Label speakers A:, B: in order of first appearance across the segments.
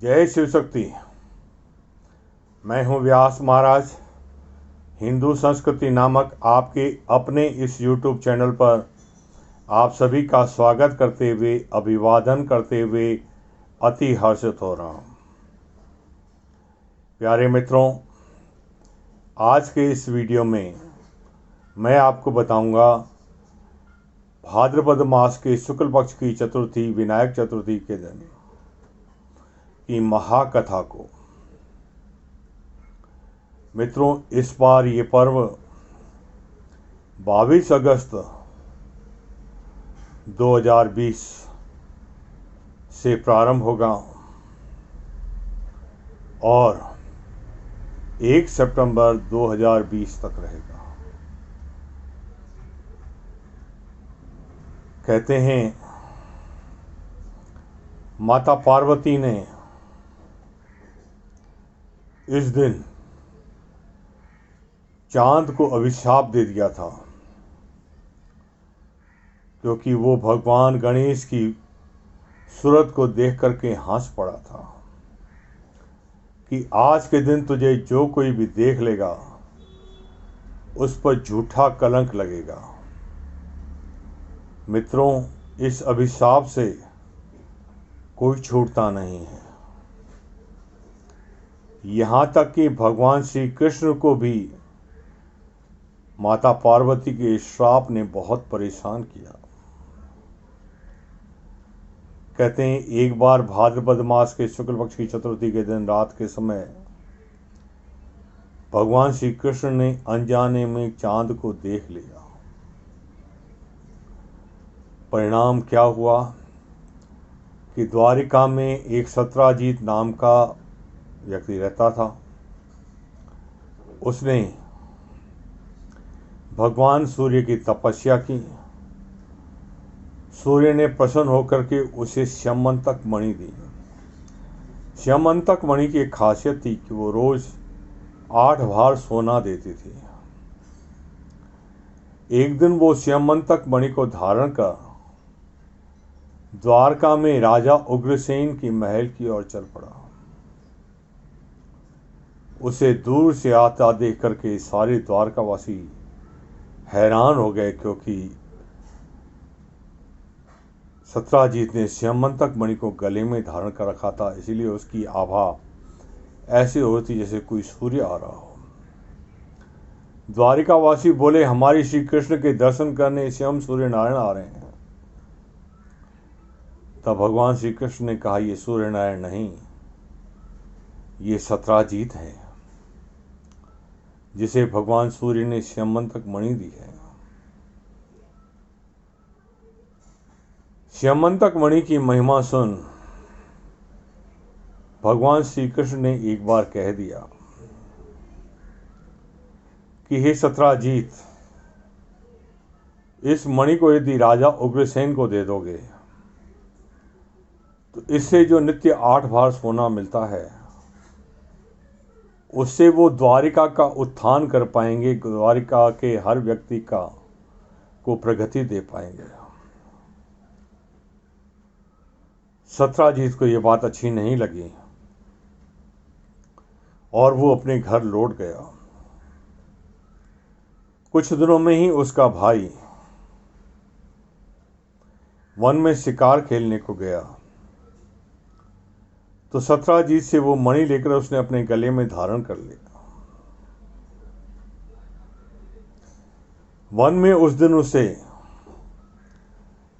A: जय शिव शक्ति। मैं हूं व्यास महाराज। हिंदू संस्कृति नामक आपके अपने इस YouTube चैनल पर आप सभी का स्वागत करते हुए, अभिवादन करते हुए अति हर्षित हो रहा हूं। प्यारे मित्रों, आज के इस वीडियो में मैं आपको बताऊंगा भाद्रपद मास के शुक्ल पक्ष की चतुर्थी, विनायक चतुर्थी के दिन की महाकथा को। मित्रों, इस बार ये पर्व 22 अगस्त 2020 से प्रारंभ होगा और 1 सितंबर 2020 तक रहेगा। कहते हैं माता पार्वती ने इस दिन चांद को अभिशाप दे दिया था, क्योंकि वो भगवान गणेश की सूरत को देख करके हंस पड़ा था कि आज के दिन तुझे जो कोई भी देख लेगा उस पर झूठा कलंक लगेगा। मित्रों, इस अभिशाप से कोई छूटता नहीं है। यहाँ तक कि भगवान श्री कृष्ण को भी माता पार्वती के श्राप ने बहुत परेशान किया। कहते हैं एक बार भाद्रपद मास के शुक्ल पक्ष की चतुर्थी के दिन रात के समय भगवान श्री कृष्ण ने अनजाने में चांद को देख लिया। परिणाम क्या हुआ कि द्वारिका में एक सत्राजीत नाम का व्यक्ति रहता था। उसने भगवान सूर्य की तपस्या की। सूर्य ने प्रसन्न होकर के उसे श्यामंतक मणि दी। श्यामंतक मणि की एक खासियत थी कि वो रोज 8 भार सोना देती थी। एक दिन वो श्यामंतक मणि को धारण कर द्वारका में राजा उग्रसेन की महल की ओर चल पड़ा। उसे दूर से आता देख करके सारे द्वारकावासी हैरान हो गए, क्योंकि सत्राजीत ने श्यामंतक मणि को गले में धारण कर रखा था, इसीलिए उसकी आभा ऐसी होती जैसे कोई सूर्य आ रहा हो। द्वारिकावासी बोले, हमारी श्री कृष्ण के दर्शन करने स्वयं सूर्य नारायण आ रहे हैं। तब भगवान श्री कृष्ण ने कहा, ये सूर्य नारायण नहीं, ये सत्राजीत है, जिसे भगवान सूर्य ने श्यामंतक मणि दी है। श्यामंतक मणि की महिमा सुन भगवान श्री कृष्ण ने एक बार कह दिया कि हे सत्राजीत, इस मणि को यदि राजा उग्रसेन को दे दोगे तो इससे जो नित्य 8 भार सोना मिलता है उससे वो द्वारिका का उत्थान कर पाएंगे, द्वारिका के हर व्यक्ति को प्रगति दे पाएंगे। सत्राजीत को ये बात अच्छी नहीं लगी और वो अपने घर लौट गया। कुछ दिनों में ही उसका भाई वन में शिकार खेलने को गया, तो सत्राजीत से वो मणि लेकर उसने अपने गले में धारण कर लिया। वन में उस दिन उसे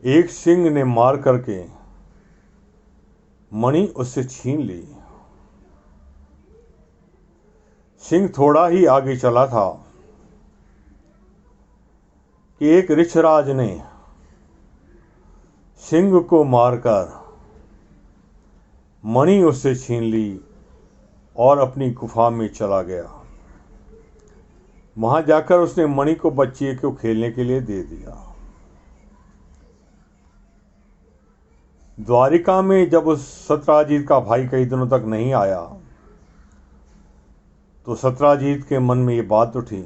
A: एक सिंह ने मार करके मणि उससे छीन ली। सिंह थोड़ा ही आगे चला था कि एक ऋक्षराज ने सिंह को मारकर मणि उससे छीन ली और अपनी गुफा में चला गया। वहां जाकर उसने मणि को बच्चे को खेलने के लिए दे दिया। द्वारिका में जब उस सत्राजीत का भाई कई दिनों तक नहीं आया तो सत्राजीत के मन में ये बात उठी,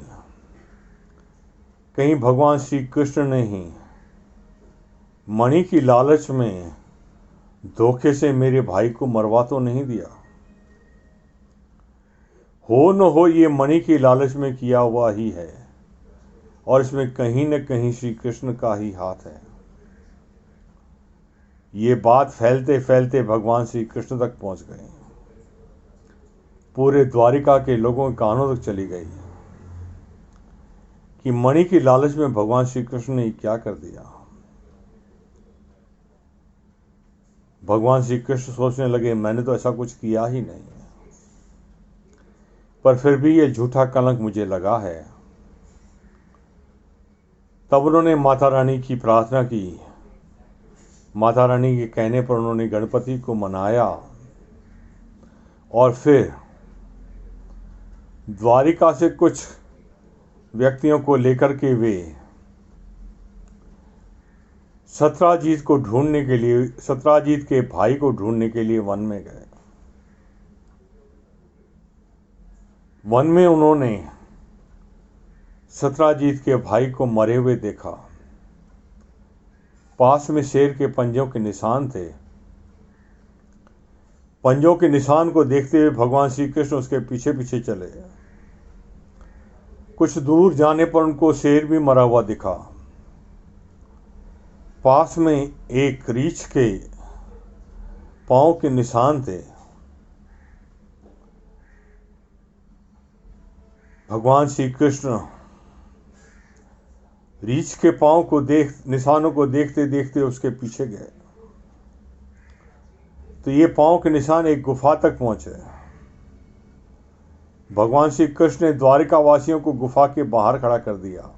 A: कहीं भगवान श्री कृष्ण ने ही मणि की लालच में धोखे से मेरे भाई को मरवा तो नहीं दिया। हो न हो ये मणि की लालच में किया हुआ ही है, और इसमें कहीं न कहीं श्री कृष्ण का ही हाथ है। ये बात फैलते फैलते भगवान श्री कृष्ण तक पहुंच गई, पूरे द्वारिका के लोगों के कानों तक चली गई कि मणि की लालच में भगवान श्री कृष्ण ने क्या कर दिया। भगवान श्री कृष्ण सोचने लगे, मैंने तो ऐसा कुछ किया ही नहीं, पर फिर भी ये झूठा कलंक मुझे लगा है। तब उन्होंने माता रानी की प्रार्थना की। माता रानी के कहने पर उन्होंने गणपति को मनाया और फिर द्वारिका से कुछ व्यक्तियों को लेकर के वे सत्राजीत को ढूंढने के लिए, सत्राजीत के भाई को ढूंढने के लिए वन में गए। वन में उन्होंने सत्राजीत के भाई को मरे हुए देखा। पास में शेर के पंजों के निशान थे। पंजों के निशान को देखते हुए भगवान श्री कृष्ण उसके पीछे पीछे चले। कुछ दूर जाने पर उनको शेर भी मरा हुआ दिखा। पास में एक रीछ के पांव के निशान थे। भगवान श्री कृष्ण रीछ के पांव को निशानों को देखते देखते उसके पीछे गए, तो ये पांव के निशान एक गुफा तक पहुंचे। भगवान श्री कृष्ण ने द्वारिका वासियों को गुफा के बाहर खड़ा कर दिया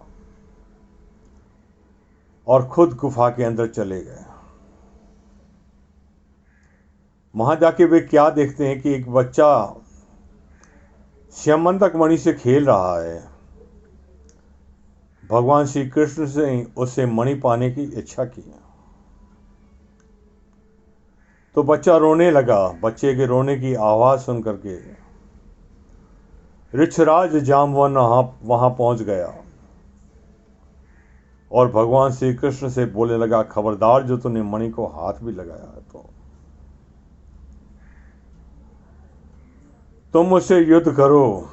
A: और खुद गुफा के अंदर चले गए। वहां जाके वे क्या देखते हैं कि एक बच्चा श्यामंतक मणि से खेल रहा है। भगवान श्री कृष्ण से उससे मणि पाने की इच्छा की, तो बच्चा रोने लगा। बच्चे के रोने की आवाज सुन करके ऋक्षराज जाम्बवन वहां पहुंच गया और भगवान श्री कृष्ण से बोलने लगा, खबरदार जो तूने मणि को हाथ भी लगाया है तो तुम मुझसे युद्ध करो।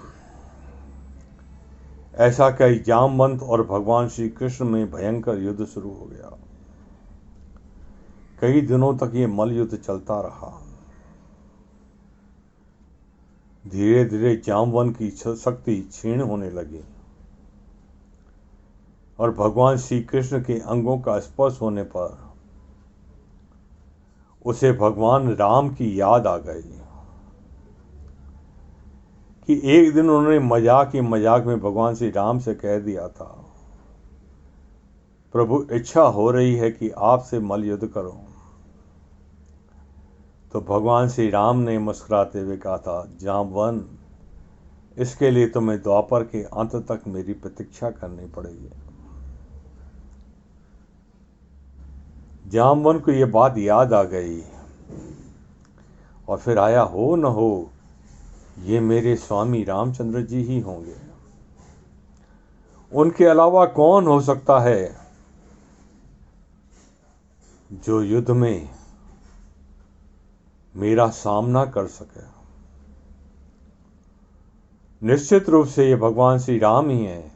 A: ऐसा कई जामवंत और भगवान श्री कृष्ण में भयंकर युद्ध शुरू हो गया। कई दिनों तक ये मल्ल युद्ध चलता रहा। धीरे धीरे जामवंत की शक्ति क्षीण होने लगी और भगवान श्री कृष्ण के अंगों का स्पर्श होने पर उसे भगवान राम की याद आ गई कि एक दिन उन्होंने मजाक में भगवान श्री राम से कह दिया था, प्रभु इच्छा हो रही है कि आपसे मल्ल युद्ध करो। तो भगवान श्री राम ने मुस्कुराते हुए कहा था, जाम्बवन, इसके लिए तुम्हें द्वापर के अंत तक मेरी प्रतीक्षा करनी पड़ेगी। जाम्बवन को यह बात याद आ गई और फिर आया, हो न हो ये मेरे स्वामी रामचंद्र जी ही होंगे। उनके अलावा कौन हो सकता है जो युद्ध में मेरा सामना कर सके। निश्चित रूप से ये भगवान श्री राम ही हैं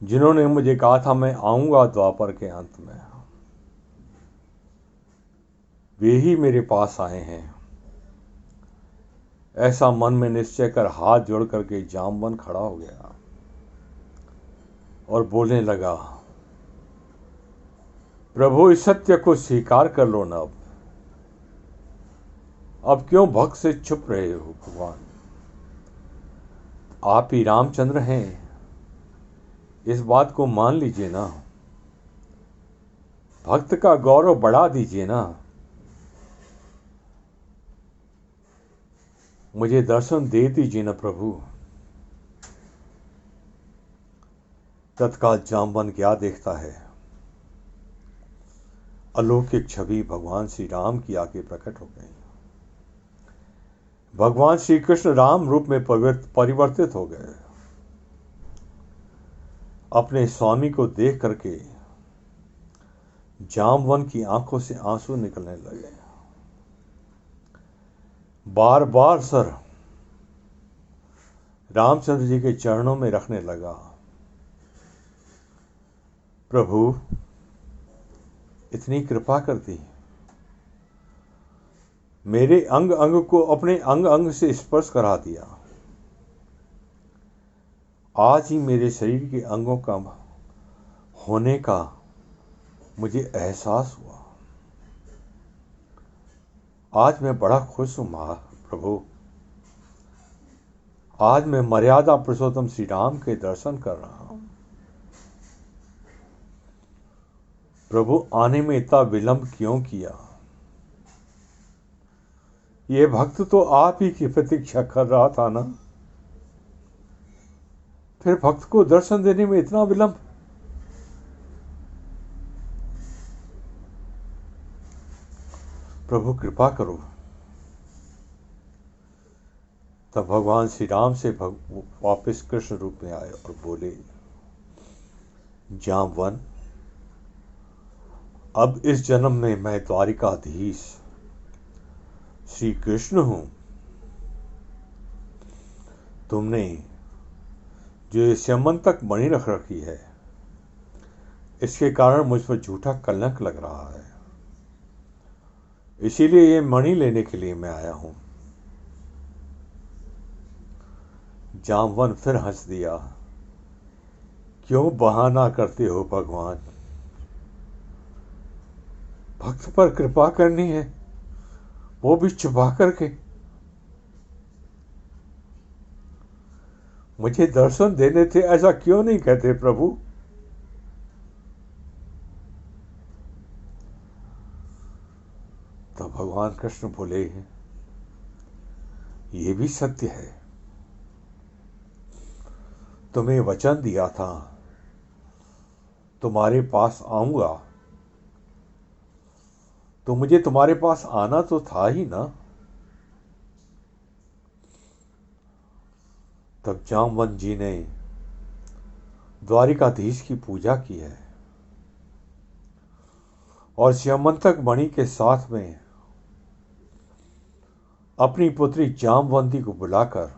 A: जिन्होंने मुझे कहा था मैं आऊंगा द्वापर के अंत में। वे ही मेरे पास आए हैं। ऐसा मन में निश्चय कर हाथ जोड़ करके जाम्बवन खड़ा हो गया और बोलने लगा, प्रभु इस सत्य को स्वीकार कर लो न। अब क्यों भक्त से छुप रहे हो भगवान? आप ही रामचंद्र हैं, इस बात को मान लीजिए ना। भक्त का गौरव बढ़ा दीजिए ना। मुझे दर्शन दे दीजिए ना प्रभु। तत्काल जाम्बवन क्या देखता है, अलौकिक छवि भगवान श्री राम की आगे प्रकट हो गई। भगवान श्री कृष्ण राम रूप में परिवर्तित हो गए। अपने स्वामी को देख करके जामवन की आंखों से आंसू निकलने लगे। बार बार सर रामचंद्र जी के चरणों में रखने लगा। प्रभु, इतनी कृपा कर दी, मेरे अंग अंग को अपने अंग अंग से स्पर्श करा दिया। आज ही मेरे शरीर के अंगों का होने का मुझे एहसास हुआ। आज मैं बड़ा खुश हूं प्रभु। आज मैं मर्यादा पुरुषोत्तम श्री राम के दर्शन कर रहा हूं। प्रभु, आने में इतना विलंब क्यों किया? ये भक्त तो आप ही की प्रतीक्षा कर रहा था ना, फिर भक्त को दर्शन देने में इतना विलंब? प्रभु कृपा करो। तब भगवान श्री राम से वापस कृष्ण रूप में आए और बोले, जामवन, अब इस जन्म में मैं द्वारिकाधीश श्री कृष्ण हूं। तुमने जो ये स्यमंतक मणि रख रखी है, इसके कारण मुझ पर झूठा कलंक लग रहा है। इसीलिए ये मणि लेने के लिए मैं आया हूं। जामवन फिर हंस दिया। क्यों बहाना करते हो भगवान? भक्त पर कृपा करनी है, वो भी छुपा करके। मुझे दर्शन देने थे, ऐसा क्यों नहीं कहते प्रभु? तो भगवान कृष्ण बोले, ये भी सत्य है। तुम्हें वचन दिया था तुम्हारे पास आऊंगा, तो मुझे तुम्हारे पास आना तो था ही ना। तब जामवन जी ने द्वारिकाधीश की पूजा की है और स्यमंतक मणि के साथ में अपनी पुत्री जामवंती को बुलाकर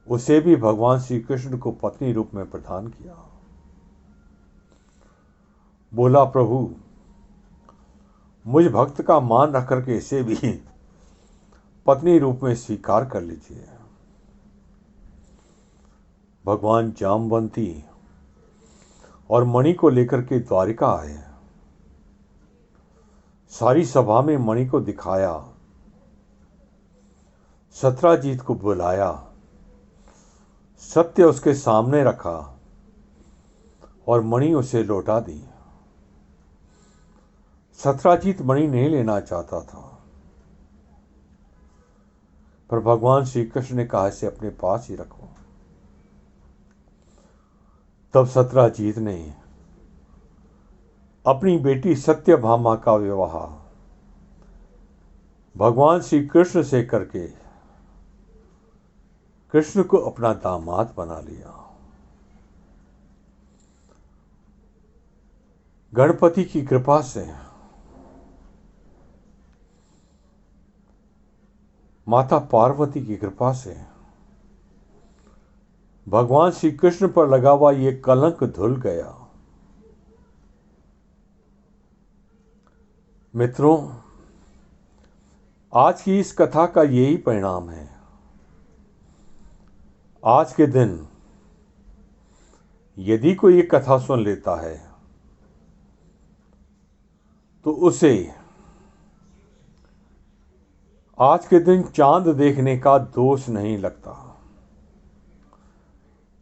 A: उसे भी भगवान श्री कृष्ण को पत्नी रूप में प्रदान किया। बोला, प्रभु, मुझ भक्त का मान रख करके इसे भी पत्नी रूप में स्वीकार कर लीजिए। भगवान जामवंती और मणि को लेकर के द्वारिका आए। सारी सभा में मणि को दिखाया, सत्राजीत को बुलाया, सत्य उसके सामने रखा और मणि उसे लौटा दी। सत्राजीत मणि नहीं लेना चाहता था, पर भगवान श्री कृष्ण ने कहा, इसे अपने पास ही रखो। तब सत्राजीत ने अपनी बेटी सत्यभामा का विवाह भगवान श्री कृष्ण से करके कृष्ण को अपना दामाद बना लिया। गणपति की कृपा से, माता पार्वती की कृपा से भगवान श्री कृष्ण पर लगा हुआ ये कलंक धुल गया। मित्रों, आज की इस कथा का यही परिणाम है। आज के दिन यदि कोई ये कथा सुन लेता है तो उसे आज के दिन चांद देखने का दोष नहीं लगता,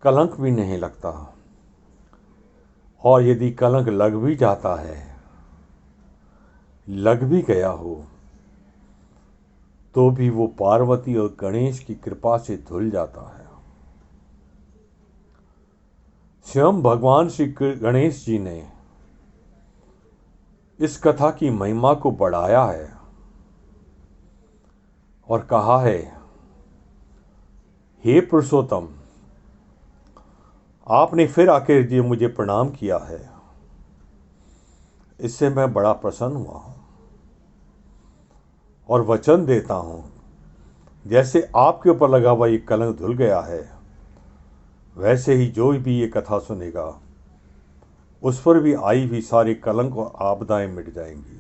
A: कलंक भी नहीं लगता। और यदि कलंक लग भी जाता है, लग भी गया हो, तो भी वो पार्वती और गणेश की कृपा से धुल जाता है। स्वयं भगवान श्री गणेश जी ने इस कथा की महिमा को बढ़ाया है और कहा है, हे पुरुषोत्तम, आपने फिर आकर जी मुझे प्रणाम किया है। इससे मैं बड़ा प्रसन्न हुआ हूँ और वचन देता हूँ, जैसे आपके ऊपर लगा हुआ ये कलंक धुल गया है, वैसे ही जो भी ये कथा सुनेगा उस पर भी आई हुई सारी कलंक और आपदाएं मिट जाएंगी।